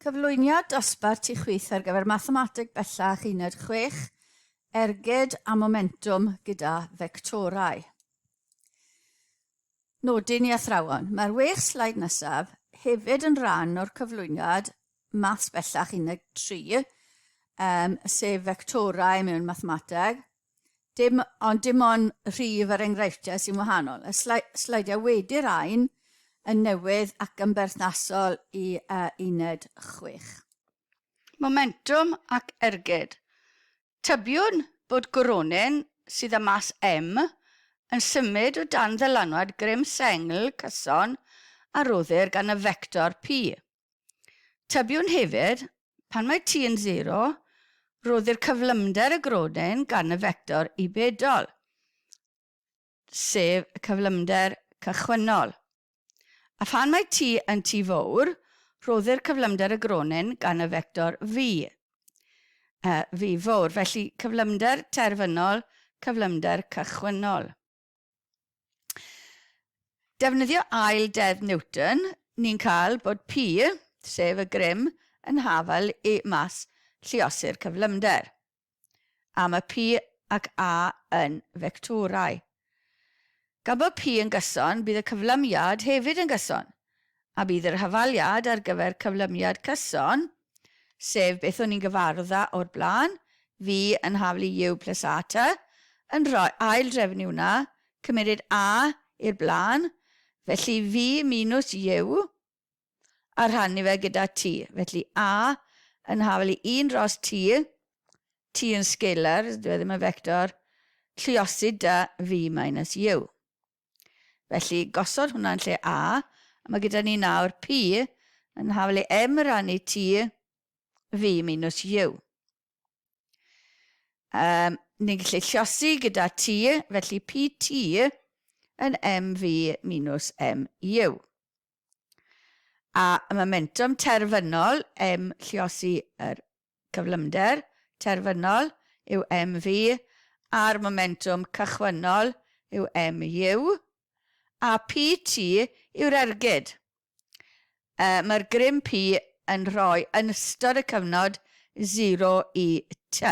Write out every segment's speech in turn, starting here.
Cyflwyniad dosbarth tu chwith ar gyfer mathemateg bellach 16, ergyd a momentwm gyda fectorau. Nodyn i athrawon, mae'r 6 sleid nesaf hefyd yn rhan o'r cyflwyniad maths bellach 13, sef fectorau mewn mathemateg, ond dim ond rhif yr enghreifftiau sy'n wahanol. Y sleidiau wedi'r rhain yn newydd ac yn berthnasol i 16. Momentwm ac ergyd. Tybiwn bod gronyn sydd â mas M yn symud o dan ddylanwad grym sengl cyson a roddir gan y vector P. Tybiwn hefyd, pan mae T yn 0, roddir cyflymder y gronyn gan y vector I bedol, sef y cyflymder cychwynnol. A phan mae T yn T fawr, roddir cyflymder y gronyn gan y vector V. V fawr, felly cyflymder terfynol, cyflymder cychwynnol. Defnyddio ail deddf Newton, ni'n cael bod P, sef y grym, yn hafel i mas lluosur cyflymder. A mae P ac A yn fectorau. Gan bod P yn gyson, bydd y cyflymiad hefyd yn gyson, a bydd yr hafaliad ar gyfer cyflymiad cyson, sef beth o'n i'n gyfarwdda o'r blaen, V yn haflu U plus A ta, yn rhoi ail drefnu hwnna, cymryd A i'r blaen, felly V minus U, a rhannu fe gyda T. Felly A yn haflu 1 dros T yn scalar, dwi ddim yn vector, lluosi da V minus U. Felly, gosod hwnna'n lle A, a mae gyda ni nawr P yn haflu M rannu T, V minus U. Ni'n gallu lluosi gyda T, felly PT yn MV minus MU. A y momentwm terfynol, M lluosi yr cyflymder terfynol yw MV, a'r momentwm cychwynnol yw MU, a PT yw'r ergyd. Mae'r grym P yn rhoi yn ystod y cyfnod 0 i T.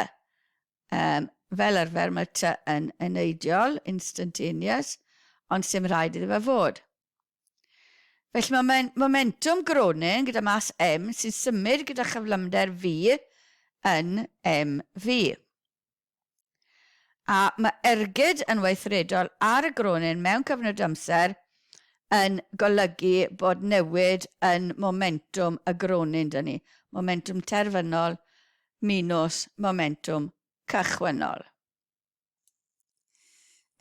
Fel arfer mae T yn neidiol, instantaneous, ond sy'n rhaid iddo fe fod. Felly mae momentwm gronyn gyda mas M sy'n symud gyda chyflymder V yn MV. A mae ergyd yn weithredol ar y gronyn mewn cyfnod amser yn golygu bod newid yn momentwm y gronyn dyn ni. Momentwm terfynol minus momentwm cychwynnol.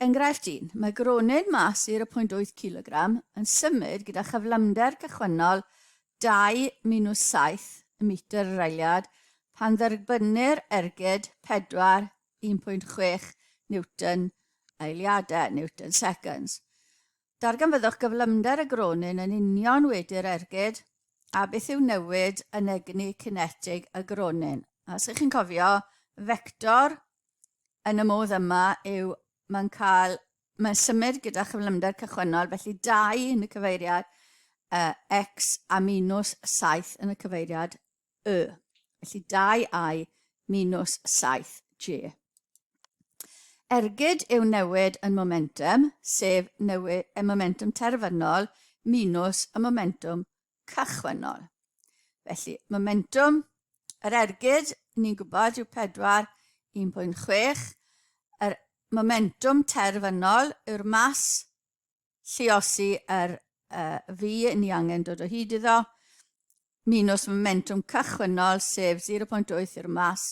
Enghraifft 1, mae gronyn mas 0.8 kg yn symud gyda chyflymder cychwynnol 2 minus 7 metr yr eiliad pan dderbynir ergyd 4 1.6 Newton eiliadau, Newton seconds. Darganfyddwch gyflymder y gronyn yn union wedi'r ergyd a beth yw newid yn egni cinetig y gronyn. A os ych chi'n cofio, vector yn y modd yma yw mae'n symud gyda chyflymder cychwynnol, felly 2 yn y cyfeiriad x a minus 7 yn y cyfeiriad y. Felly 2i minus 7j. Ergyd yw newid yn momentum, sef newid y momentum terfynol minus y momentum cychwynnol. Felly, momentum, yr ergyd, ni'n gwybod yw 4 1.6. Yr momentum terfynol yw'r mas lluosi yr V ni angen dod o hyd iddo, minus momentum cychwynnol, sef 0.8 yw'r mas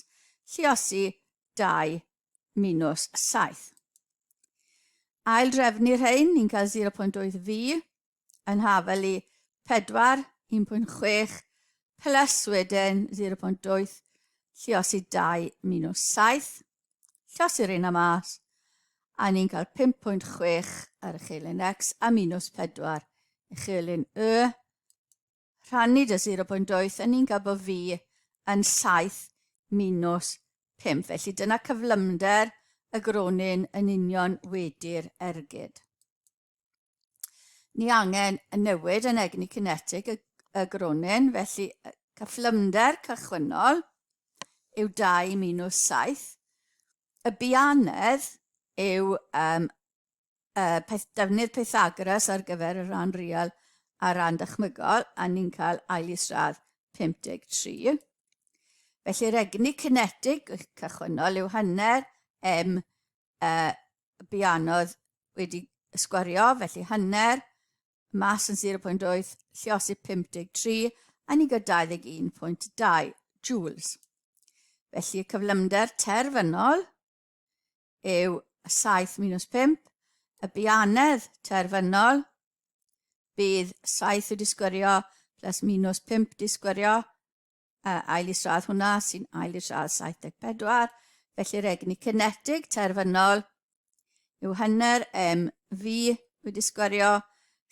lluosi 2 minus 7. Ail drefnu'r rhain, ni'n cael 0.8 V yn hafel i 4 1.6 plus wedyn 0.8 lluosi 2 minus 7. Lluosi'r un am mas, a ni'n cael 5.6 ar y chelyn x a minus 4 y chelyn y. Rhannu dy 0.8, a ni'n cael bod V yn 7 minus 5. Felly dyna cyflymder y gronyn yn union wedi'r ergyd. Ni angen y newid yn egni cinetig y gronyn, felly cyflymder cychwynnol yw 2 minus 7. Y bianedd yw defnydd Pythagoras ar gyfer y rhan real a rhan dychmygol, a ni'n cael ail isradd 53. Felly'r egni cinetig cychwynnol yw hanner m bianodd wedi ysgwario, felly hanner, mas yn 0.8, lluosi 53, a ni'n gael 21.2 joules. Felly y cyflymder terfynol yw 7 minus 5, y bianedd terfynol bydd 7 wedi sgwario plus minus 5 wedi sgwario, ail isradd hwnna sy'n ail isradd 74, felly'r egni cinetig terfynol yw hanner mv wedi sgwario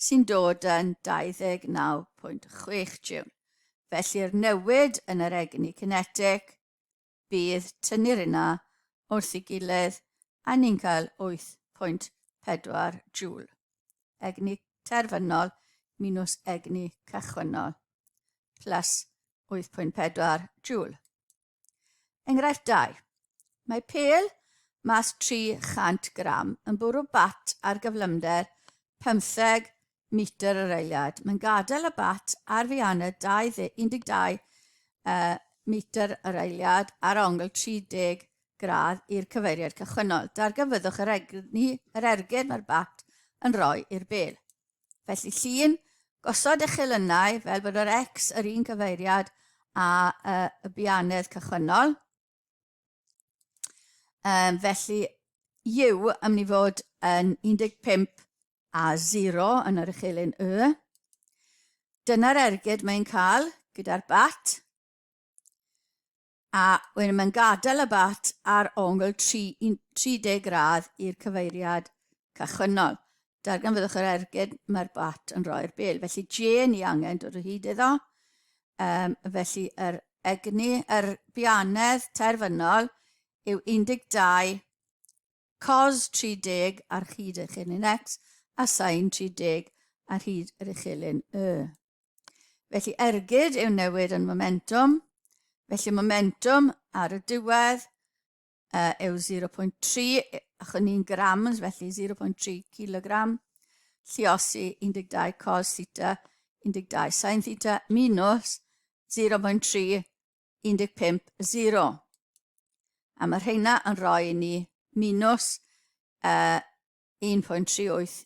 sy'n dod yn 29.6 joule. Felly'r newid yn yr egni cinetig bydd tynnu'r yna wrth ei gilydd a ni'n cael 8.4 joule. Egni terfynol minus egni cychwynnol plus 8.4 joule. Enghraifft 2. Mae pêl mas 300 gram yn bwrw bat ar gyflymder 15 metr yr eiliad. Mae'n gadael y bat ar fianedd 12 metr yr eiliad ar ongl 30 gradd i'r cyfeiriad cychwynnol. Dargyfyddwch yr ergyd mae'r bat yn rhoi i'r bêl. Felly llun, gosod eich elynau fel bod yr X yr un cyfeiriad a y bianedd cychwynnol. Felly yw yn mynd i fod yn 15 a 0 yn yr uchelyn Y. Dyna'r ergyd mae'n cael gyda'r bat. A wedyn mae'n gadael y bat ar ongl 30 gradd i'r cyfeiriad cychwynnol. Darganfyddwch yr ergyd mae'r bat yn rhoi'r bêl. Felly J ni angen dod o hyd iddo. Felly yr bianedd terfynol yw 12 cos 30 ar hyd yr uchelyn X a sin 30 ar hyd yr uchelyn Y. Felly ergyd yw newid yn momentum. Felly momentum ar y diwedd yw 0.3, achos ni'n grams, felly 0.3 kilogram, lluosi 12 cos theta, 12 sin theta, minus 0.3, 15, 0. A mae rheina yn rhoi ni minus 1.38,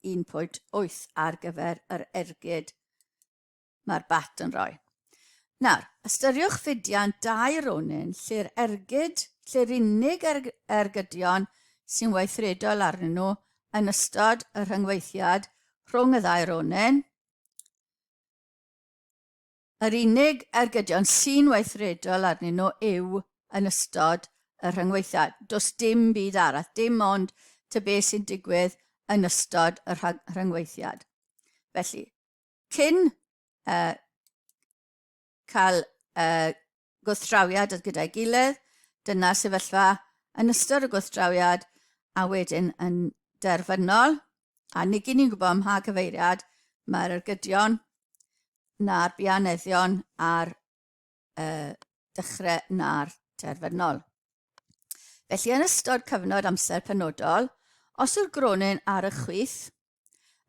1.8 ar gyfer yr ergyd mae'r bat yn rhoi. Nawr, ystyriwch fideo 2 ronin lle'r ergyd, lle'r unig ergydion sy'n weithredol arnyn nhw yn ystod y rhyngweithiad rhwng y 2 ronin. Yr unig ergydion sy'n weithredol arnyn nhw yw yn ystod y rhyngweithiad. Does dim byd arall, dim ond ty beth sy'n digwydd yn ystod y rhyngweithiad. Felly, cyn cael gwrthdrawiad gyda'i gilydd, dyna sefyllfa yn ystod y gwrthdrawiad a wedyn yn derfynol. A nid gyn ni'n gwybod am ha cyfeiriad mae'r ergydion na'r bianeddion a'r dechrau na'r terfynol. Felly yn ystod cyfnod amser penodol, os yw'r gronin ar y chwith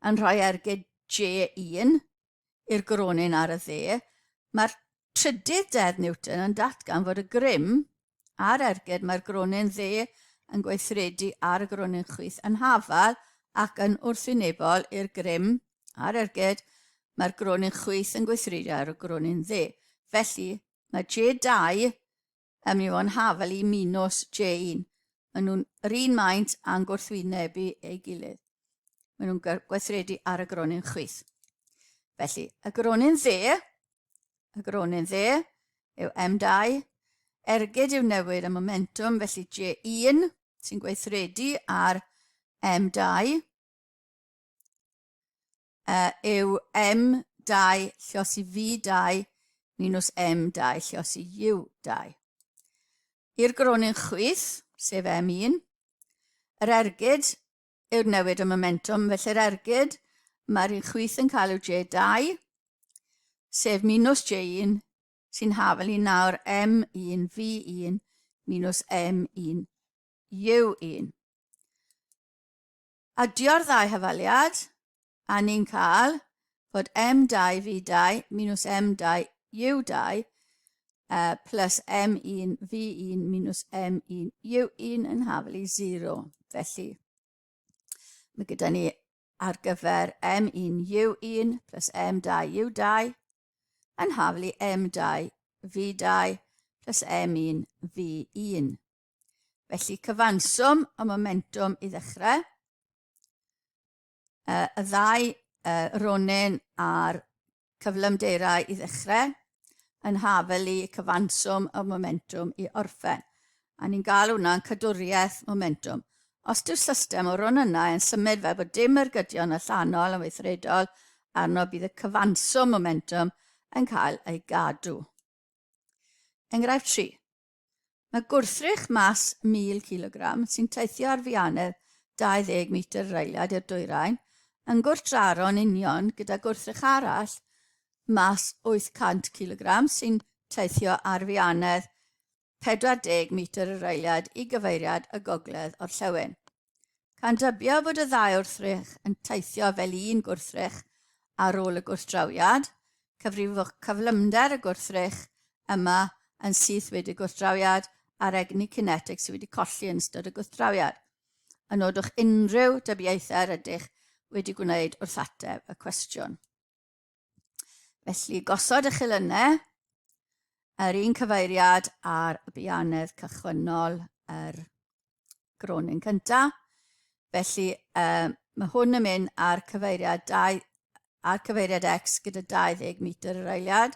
yn rhoi ergyd J1 i'r gronin ar y dde, mae'r trydydd dedd Newton yn datgan fod y grym a'r ergyd mae'r gronin dde yn gweithredu ar y gronin chwith yn hafal ac yn wrthwynebol i'r grym a'r ergyd mae'r gronin chwith yn gweithredu ar y gronin dde. Felly mae J2 yn mynd i fod yn hafal i minus J1. Maen nhw'n yr un maint a'n gwrthwynebu ei gilydd. Maen nhw'n gweithredu ar y gronin chwith. Felly, y gronin dde yw M2, ergyd yw newid y momentum, felly J1 sy'n gweithredu ar M2 yw M2 lluosi V2 minus M2 lluosi U2. I'r gronin chwith, sef M1, yr ergyd yw'r newid y momentum, felly'r ergyd mae'r un chwith yn cael yw J2, sef minus J1 sy'n hafel i nawr M1 V1 minus M1 U1. Adio'r ddau hafaliad, a ni'n cael fod M2 V2 minus M2 U2 plus M1 V1 minus M1 U1 yn hafel i 0. Felly, mae gyda ni ar gyfer M1 U1 plus M2 U2 yn hafel i M2 V2 plus M1 V1. Felly, cyfanswm y momentum i ddechrau. Y ddau ronyn a'r cyflymderau i ddechrau yn hafel i cyfanswm y momentum i orffen. A ni'n gael hwnna'n cadwriaeth momentum. Os dyw system o ronynnau yn symud fel bod dim ergydion allanol yn weithredol arno bydd y cyfanswm momentum yn cael ei gadw. Enghraifft 3. Mae gwrthrych mas 1000 kg sy'n teithio ar fianedd 20 metr reiliad i'r dwyrain yn gwrthdraro'n union gyda gwrthrych arall mas 800 kg sy'n teithio ar fianedd 40 metr y reiliad i gyfeiriad y gogledd orllewin. Can dybio bod y ddau wrthrych yn teithio fel un gwrthrych ar ôl y gwrthdrawiad, cyfrifwch cyflymder y gwrthrych yma yn syth wedi gwrthdrawiad a'r egni cinetig sydd wedi colli yn ystod y gwrthdrawiad. Ynodwch unrhyw dybiaethau rydych wedi gwneud wrth ateb y cwestiwn. Felly, gosod eich elynau, yr un cyfeiriad ar y bianedd cychwynnol yr gronyn cyntaf. Felly, mae hwn yn mynd ar cyfeiriad X gyda 20 metr yr eiliad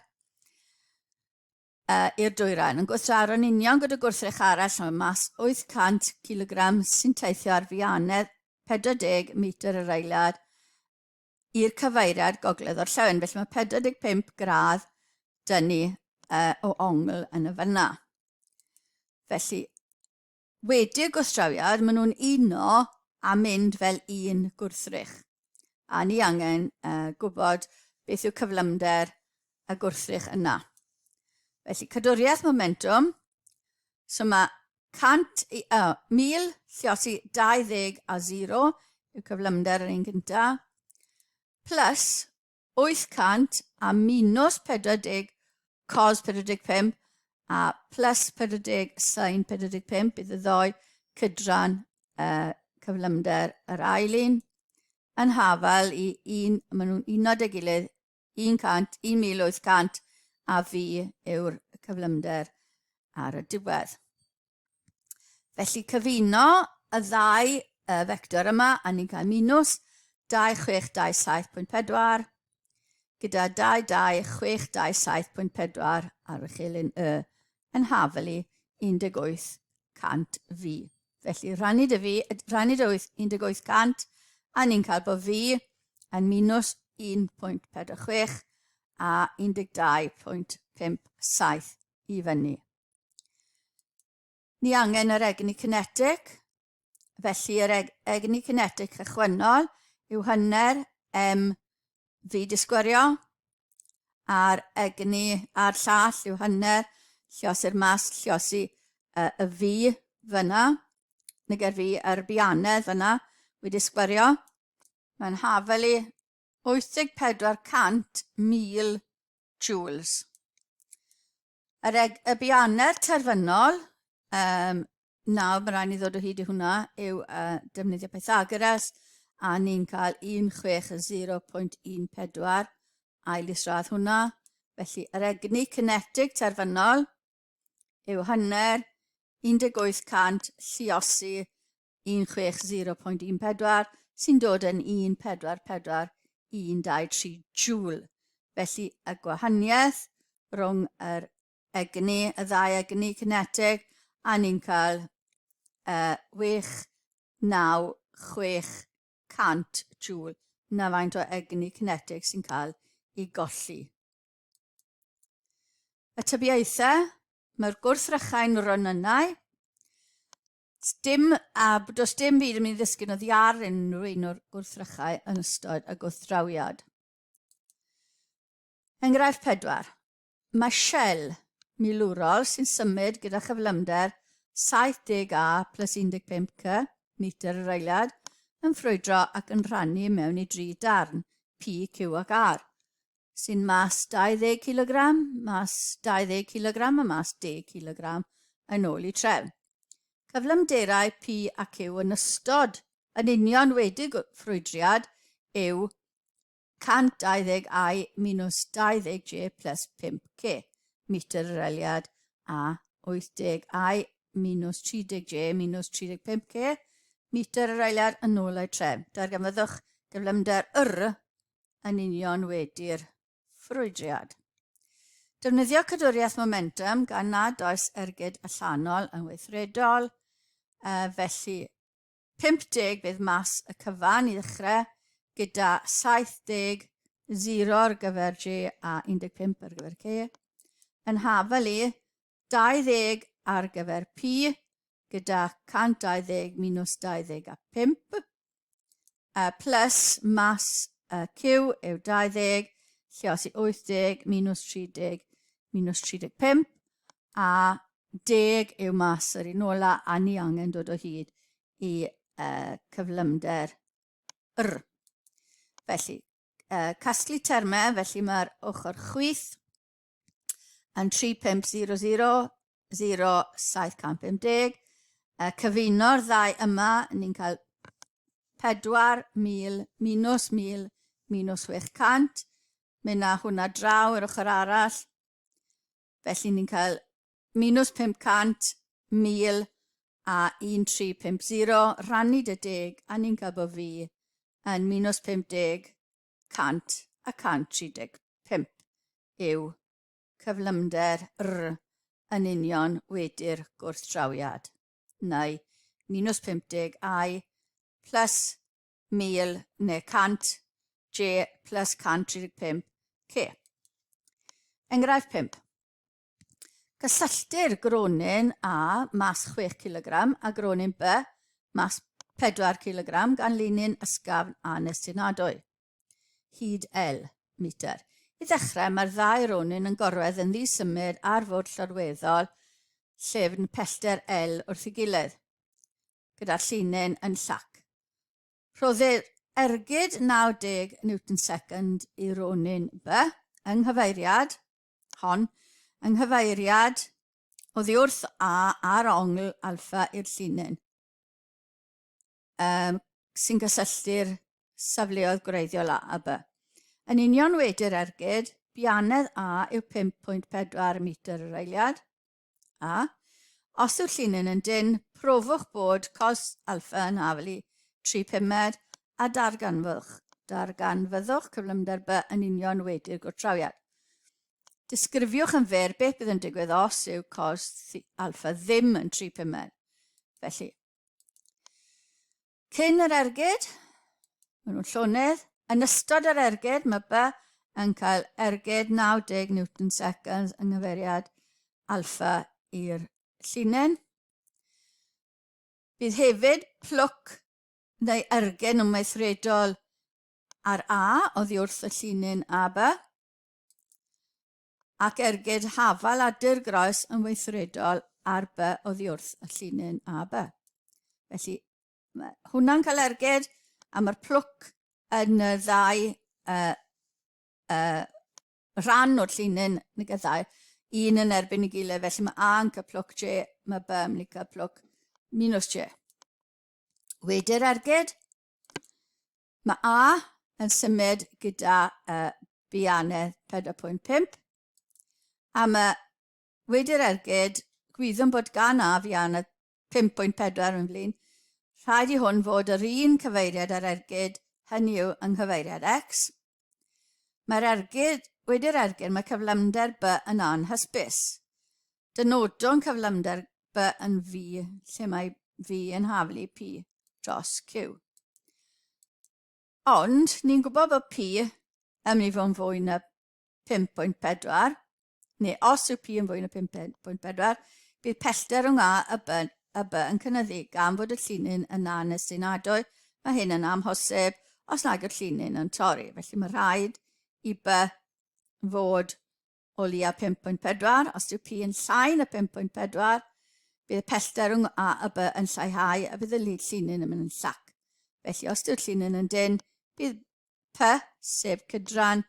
i'r dwyrain. Yn gwrthdraro'n union gyda gwrthrych arall mae mas 800 kg sy'n teithio ar fianedd 40 metr yr eiliad i'r cyfeiriad gogledd orllewin. Felly mae 45 gradd dynnu o ongl yn y fyna. Felly, wedi'r gwrthdrawiad, maen nhw'n uno a mynd fel un gwrthrych. A ni angen gwybod beth yw cyflymder y gwrthrych yna. Felly, cadwriaeth momentum, so mae 1000 lluosi 20 a 0 yw cyflymder yr un gyntaf, plus 800 a minus 40 cos 45 a plus 40 sin 45 bydd y ddoi cydran cyflymder yr ail un yn hafel i maen nhw'n unod â'i gilydd 1800 a fi yw'r cyflymder ar y diwedd. Felly cyfuno y ddau vector yma a ni'n cael minus 2627.4 gyda 226227.4 ar y chelyn y yn hafel i 1800 fi. Felly rhannu dy 1800 a ni'n cael bod fi yn minus 1.46 a 12.57 i fyny. Ni angen yr egni cinetig, felly yr egni cinetig cychwynnol yw hanner v disgwyrio, a'r llall yw hanner lluosi'r mas lluosi y fi fyna, neu ger fi yr bianedd fyna wedi sgwario. Mae'n hafel i 8400,000 joules. Y bianedd terfynol, nawr mae rhaid ni ddod o hyd i hwnna, yw defnyddio Pythagoras, a ni'n cael 160.14 ail isradd hwnna. Felly, yr egni cinetig terfynol yw hanner 1800 lluosi 160.14 sy'n dod yn 144,123 joule. Felly, y gwahaniaeth rhwng y ddau egni cinetig a ni'n cael 69,600 joule. Na faint o egni cinetig sy'n cael ei golli. Y tybiaethau, mae'r gwrthrychau'n ronynnau. Does dim byd yn mynd i ddisgyn oddi ar unrhyw un o'r gwrthrychau yn ystod y gwrthdrawiad. Enghraifft 4. mae shell milwrol sy'n symud gyda chyflymder 70A plus 15C metr yr eiliad yn ffrwydro ac yn rhannu mewn i 3 darn P, Q ac R sy'n mas 20 kg, mas 20 kg a mas 10 kg yn ôl i trefn. Cyflymderau P a Q yn ystod yn union wedig ffrwydriad yw 120I minus 20J plus 5K metr yr eiliad a 80I minus 30J minus 35K metr yr eiliad yn ôl ei trefn. Darganfyddwch gyflymder yn union wedi'r ffrwydriad. Defnyddio cadwriaeth momentum gan nad oes ergyd allanol yn weithredol, felly 50 bydd mas y cyfan i ddechrau gyda 70, 0 ar gyfer J a 15 ar gyfer K. Yn hafel i 20 ar gyfer P gyda 120 minus 20 a 5 plus mas Q yw 20, lle os i 80 minus 30 minus 35 a 10 yw mas yr un ola a ni angen dod o hyd i cyflymder R. Felly, casglu termau, felly mae'r ochr chwith yn 3500, 0, 750. Cyfuno'r ddau yma, ni'n cael 4,000 minus 1,000 minus 600. Myna hwnna draw yr ochr arall. Felly ni'n cael minus 500, 1,000 a 1350 rhannu 10 a ni'n cael bod fi yn minus 50, 100 a 135 yw cyflymder R yn union wedi'r gwrthdrawiad. Neu minus 50I plus 1,000 neu 100 J plus 135 K. Enghraifft 5. Cysylltir gronyn A mas 6 kg a gronyn B mas 4 kg gan linyn ysgafn a nestunadwy. Hyd L metr. I ddechrau, mae'r ddau ronyn yn gorwedd yn ddisymud ar fod llorweddol llefn pellter L wrth ei gilydd, gyda'r llinyn yn llac. Rhoddir ergyd 90 Newton-second i ronyn B yng nghyfeiriad, yng nghyfeiriad oddi wrth A ar ongl alpha i'r llinyn, sy'n gysylltu'r safleoedd gwreiddiol A a B. Yn union wedi'r ergyd, bianedd A yw 5.4 metr yr eiliad. A, os yw'r llinyn yn dyn, profwch bod cos alpha yn hafel i 3,5 a darganfyddwch cyflymder B yn union wedi'r gwrthdrawiad. Disgrifiwch yn fyr beth bydd yn digwydd os yw cos alpha ddim yn 3,5. Felly, cyn yr ergyd, maen nhw'n llonydd. Yn ystod yr ergyd, mae B yn cael ergyd 90 Newton-seconds yng nghyfeiriad alpha i'r llinyn. Bydd hefyd plwc neu ergyd yn weithredol ar A oddi wrth y llinyn AB ac ergyd hafal adur groes yn weithredol ar B oddi wrth y llinyn AB. Felly, hwnna'n cael ergyd a mae'r plwc yn y ddau rhan o'r llinyn yn y ddau, un yn erbyn i gilydd, felly mae A yn cael plwc J, mae B yn cael plwc minus J. Wedi'r ergyd, mae A yn symud gyda bianedd 4.5 a mae wedi'r ergyd, gwyddwn bod gan A bianedd 5.4 yn flin, rhaid i hwn fod yr un cyfeiriad ar ergyd, hynny yw yng nghyfeiriad X. Wedi'r ergyd, mae cyflymder B yn anhysbys. Dynodwn cyflymder B yn V, lle mae V yn haflu P dros Q. Ond, ni'n gwybod bod P yn mynd i fod yn fwy na 5.4, neu os yw P yn fwy na 5.4, bydd pellter rhwng A a B yn cynyddu gan fod y llinyn yn anestunadwy. Mae hyn yn amhosib os nag yw'r llinyn yn torri. Felly mae rhaid i B fod o leia 5.4. Os yw P yn llain y 5.4, bydd y pellter rhwng A a B yn lleihau a bydd y llinyn yn mynd yn llac. Felly, os yw'r llinyn yn dyn, bydd P, sef cydran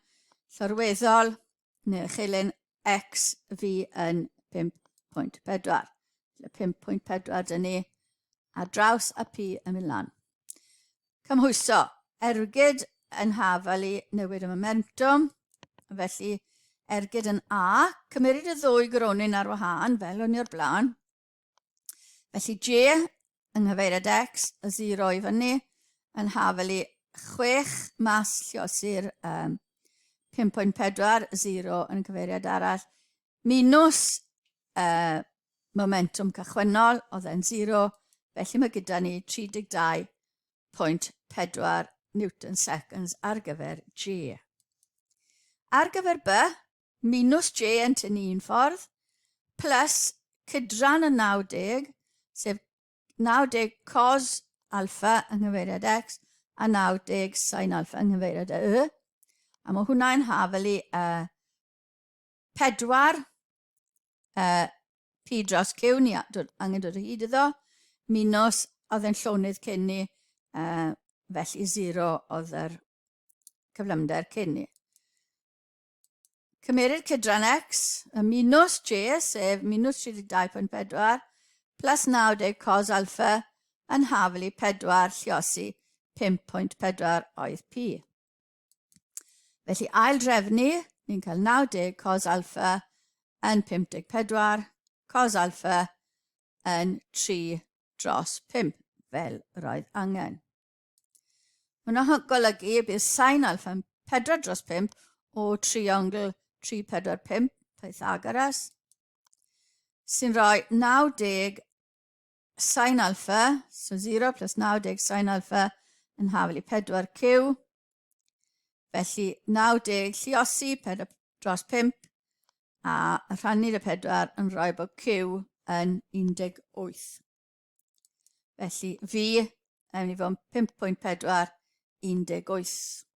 llorweddol, neu chilyn X fi yn 5.4. Y 5.4 dyn ni a draws a P yn mynd lan. Cymhwyso, ergyd yn hafal i newid y momentum, felly ergyd yn A, cymryd y ddwy gronyn ar wahân, fel o'n i o'r blaen. Felly J yng nghyfeiriad X, y 0 i fyny, yn hafal i 6 mas lliosir 5.4, 0 yn cyfeiriad arall, minus momentum cychwynnol, oedd e'n 0, felly mae gyda ni 32.4 Newton seconds ar gyfer J. Ar gyfer B, minus J yn tynnu un ffordd, plus cydran y 90, sef 90 cos alpha yng nghyfeiriad X, a 90 sin alpha yng nghyfeiriad Y. A mae hwnna'n hafal i 4 P dros Q, ni angen dod o hyd iddo, minus oedd e'n llonydd cyn ni, felly 0 oedd yr cyflymder cyn ni. Cymeryd cydran X, y minus J, sef minus 32.4, plus 90 cos alpha, yn hafal i 4 lliosi 5.4 oedd P. Felly ail drefnu, ni'n cael 90 cos alpha yn 5.4, cos alpha yn 3 dros 5, fel roedd angen. Hwna'n golygu bydd sin alpha yn 4 dros 5 o triongl 3, 4, 5, Pythagoras, sy'n rhoi 90 sin alpha, so 0 plus 90 sin alpha yn hafal i 4Q, felly 90 lliosi 4 dros 5, a rhannu'r 4 yn rhoi bod Q yn 18. Felly fi yn mynd i fod 5.4, 18.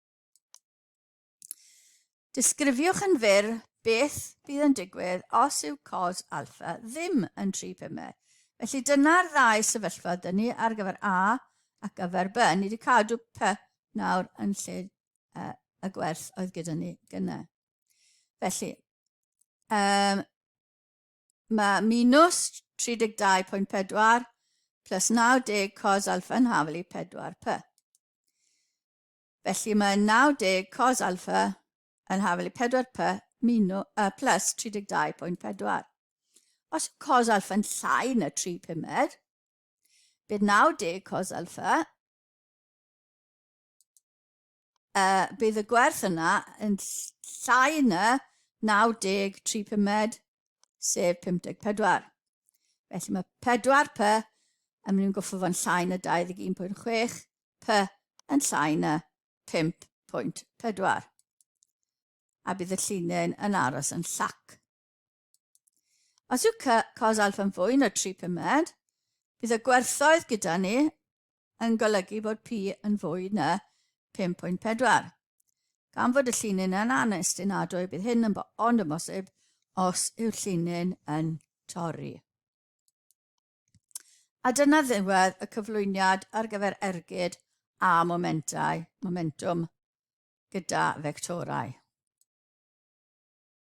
Disgrifiwch yn fyr beth bydd yn digwydd os yw cos alpha ddim yn 3/5. Felly dyna'r ddau sefyllfa dyn ni ar gyfer A ac gyfer B. Ni wedi cadw P nawr yn lle y gwerth oedd gyda ni gynnau. Felly, mae minus 32.4 plus 90 cos alpha yn hafal i 4P. Felly mae 90 cos alpha yn hafal i 4P plus 32.4. Os yw cos alpha yn llai na 3/5, bydd 90 cos alpha, bydd y gwerth yna yn llai na 90 3/5, sef 5.4. Felly mae 4P yn mynd i'n goffo fo'n llai na 21.6, P yn llai na 5.4. A bydd y llinyn yn aros yn llac. Os yw cos alpha yn fwy na 3/5, bydd y gwerthoedd gyda ni yn golygu bod P yn fwy na 5.4. Gan fod y llinyn yn anestynadwy, bydd hyn yn ond ymosib os yw'r llinyn yn torri. A dyna ddiwedd y cyflwyniad ar gyfer ergyd a momentum gyda fectorau.